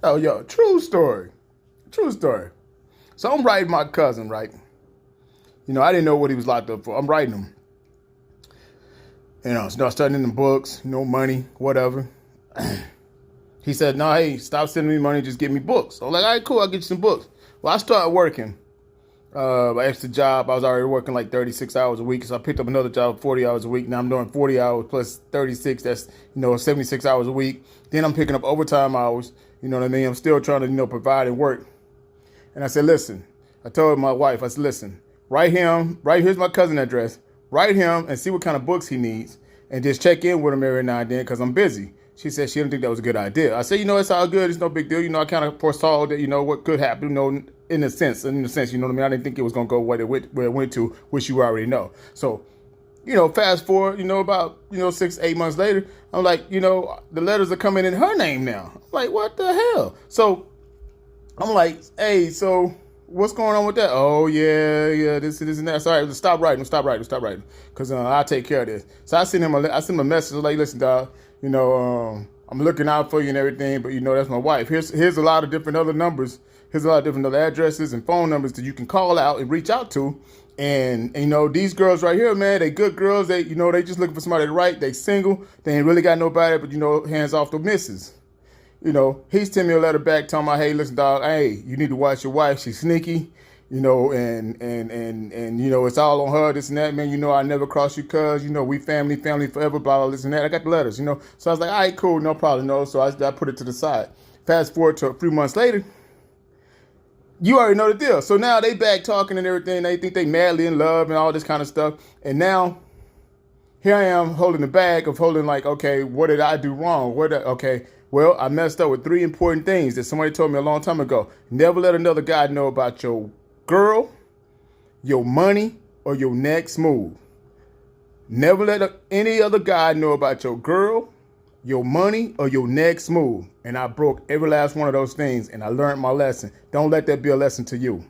Oh, yo, true story. True story. So I'm writing my cousin, right? I didn't know what he was locked up for. I'm writing him. Start studying the books, no money, whatever. He said, no, hey, stop sending me money, just give me books. So I'm like, all right, cool, I'll get you some books. Well, I started working. My extra job, I was already working like 36 hours a week. So I picked up another job, 40 hours a week. Now I'm doing 40 hours plus 36. That's, 76 hours a week. Then I'm picking up overtime hours. You know what I mean? I'm still trying to, provide and work. And I said, listen, I told my wife, I said, listen, write him, here's my cousin address. Write him and see what kind of books he needs. And just check in with him every now and then because I'm busy. She said she didn't think that was a good idea. I said, it's all good. It's no big deal. I kind of foresaw that, what could happen, in a sense, you know what I mean? I didn't think it was going to go where it went to, which you already know. So, fast forward, about, 6, 8 months later, I'm like, the letters are coming in her name now. I'm like, what the hell? So I'm like, hey, so what's going on with that? Oh, yeah, this and that. Sorry, stop writing. Because I'll take care of this. So I sent him a message like, listen, dog, I'm looking out for you and everything, but that's my wife. Here's a lot of different other numbers. Here's a lot of different other addresses and phone numbers that you can call out and reach out to. And these girls right here, man, they good girls. They, they just looking for somebody to write. They single. They ain't really got nobody, but hands off the missus. He's sending me a letter back telling me, hey, listen, dog, hey, you need to watch your wife. She's sneaky, and it's all on her, this and that, man. I never cross you, cuz, we family forever, blah, blah, this and that. I got the letters, So I was like, all right, cool, no problem, no. So I put it to the side. Fast forward to a few months later, you already know the deal. So now they back talking and everything. They think they madly in love and all this kind of stuff. And now here I am holding the bag of holding like, okay, what did I do wrong? Okay, well, I messed up with 3 important things that somebody told me a long time ago. Never let another guy know about your girl, your money, or your next move. Never let any other guy know about your girl, your money, or your next move. And I broke every last one of those things, and I learned my lesson. Don't let that be a lesson to you.